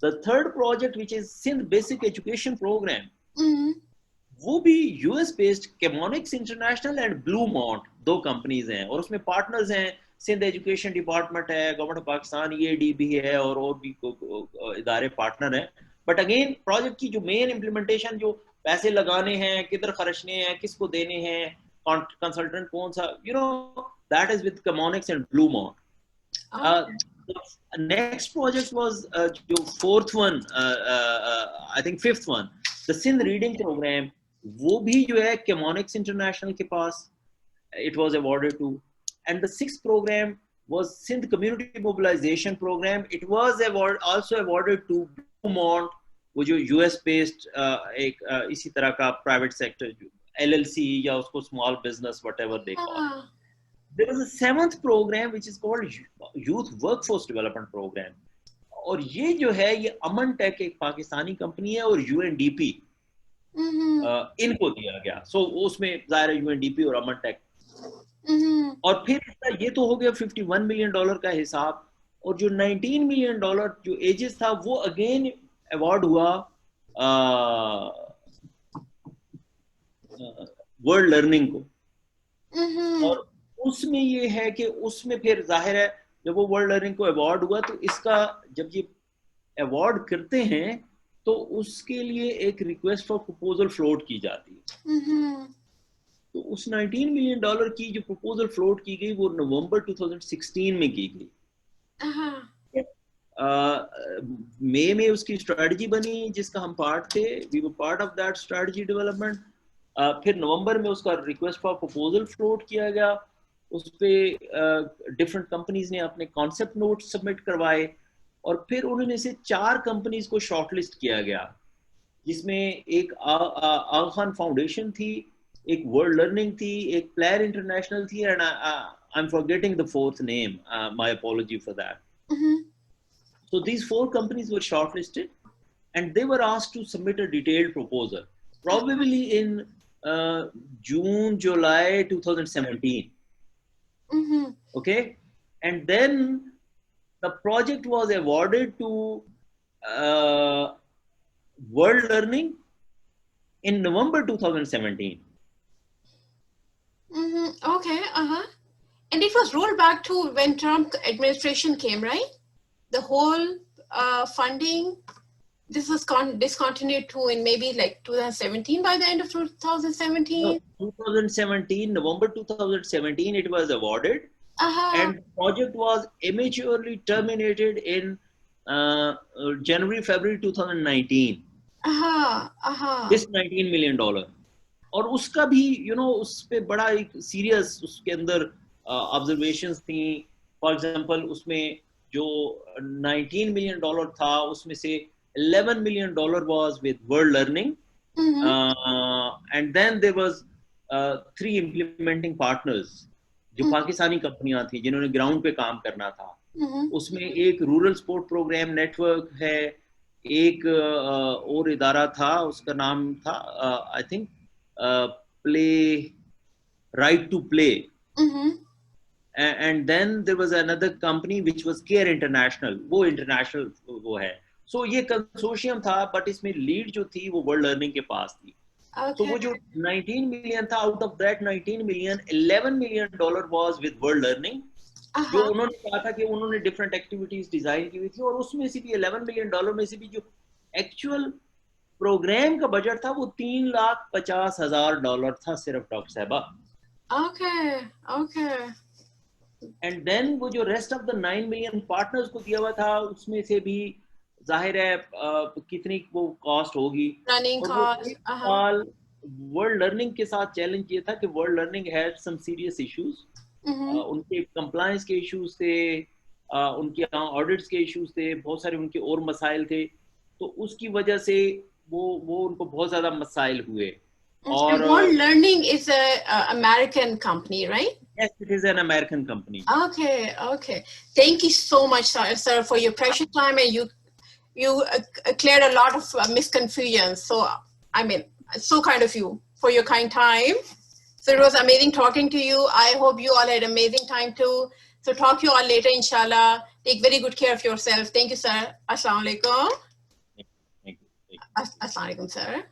The third project, which is Sindh Basic Education Program, वो भी US based Chemonics International and Bluemont दो companies हैं, और उसमें partners हैं Sindh education department है, government of Pakistan, EAD भी है, और भी इदारे पार्टनर हैं. बट अगेन प्रोजेक्ट की जो मेन इम्प्लीमेंटेशन, जो पैसे लगाने हैं, किधर खर्चने हैं, किसको देने हैं, कंसल्टेंट कौन सा, that is with Chemonics and Bluemont. The next project was the fourth one, I think fifth one, the Sindh Reading Program. वो भी जो है Chemonics International के पास, it was awarded to. And the sixth program was Sindh Community Mobilization Program. It was also awarded to Beaumont, वो जो US based एक इसी तरह का private sector LLC या उसको small business whatever they call it. There was a seventh program which is called Youth Workforce Development Program. और ये जो है ये अमन टेक एक पाकिस्तानी कंपनी है और UNDP इनको दिया गया. So उसमें ज़ाहिर है UNDP और अमन टेक. और फिर ये तो हो गया $51 million का हिसाब. और जो $19 million जो एजेस था वो अगेन अवार्ड हुआ वर्ल्ड लर्निंग को. और उसमें ये है कि उसमें फिर जाहिर है जब वो वर्ल्ड लर्निंग को अवार्ड हुआ तो इसका जब ये अवार्ड करते हैं तो उसके लिए एक रिक्वेस्ट फॉर प्रपोजल फ्लोट की जाती है. तो उस $19 million की जो प्रपोजल फ्लोट की गई वो नवंबर 2016 में की गई. मई में उसकी स्ट्रेटजी बनी जिसका हम पार्ट थे. We were part of that strategy development. फिर नवंबर में उसका रिक्वेस्ट फॉर प्रपोजल फ्लोट किया गया. उस पे डिफरेंट कंपनीज ने अपने कॉन्सेप्ट नोट सबमिट करवाए और फिर उन्होंने से 4 कंपनीज को शॉर्टलिस्ट किया गया जिसमें एक आगा खान फाउंडेशन थी, एक वर्ल्ड लर्निंग थी, एक प्लेयर इंटरनेशनल थी and I am forgetting the fourth name. My apology for that. So these 4 companies were shortlisted and they were asked to submit a detailed proposal probably in June, July 2017. Okay, and then the project was awarded to World Learning in November 2017.
Okay, and it was rolled back to when Trump administration came, right? The whole funding, this was discontinued to in maybe like 2017, by the end of 2017?
No, 2017, November 2017, it was awarded. And the project was immaturely terminated in January, February 2019. This $19 million. और उसका भी, you know, उस पे बड़ा एक serious उसके अंदर observations थी. For example, उसमें जो $19 million था उसमें से $11 million was with World Learning. And then there was 3 implementing partners जो पाकिस्तानी कंपनियां थी जिन्होंने ग्राउंड पे काम करना था. उसमें एक रूरल स्पोर्ट प्रोग्राम नेटवर्क है, एक और इदारा था उसका नाम था I think play right to play. And then there was another company which was Care International. वो international वो है. So ये कंसोर्शियम था but इसमें लीड जो थी वो वर्ल्ड लर्निंग के पास थी. So वो जो 19 million था, out of that 19 million, $11 million was with World Learning. जो उन्होंने कहा था कि उन्होंने different activities डिजाइन की हुई थी और उसमें से भी $11 million में से भी जो actual प्रोग्राम का बजट था वो $350,000 था सिर्फ डॉक्टर साहबा.
Okay.
And then वो जो rest of the 9 million partners को दिया हुआ था उसमें से भी जाहिर है कितनी वो कॉस्ट होगी.
Running cost.
वर्ल्ड लर्निंग के साथ चैलेंज ये था कि world learning had some serious issues. उनके कंप्लायंस के इश्यूज थे, उनके ऑडिट्स के इश्यूज थे, बहुत सारे उनके और मसाइल थे. तो उसकी वजह से वो उनको बहुत ज्यादा मसाइल हुए.
और World Learning is a American company, right?
Yes, it is an American company.
Okay. Thank you so much, sir, for your precious time, and you cleared a lot of misconfusions. So, I mean, so kind of you for your kind time. So it was amazing talking to you. I hope you all had amazing time too. So talk to you all later, inshallah. Take very good care of yourself. Thank you, sir. Assalamu alaikum.
Thank you.
Assalamu alaikum, sir.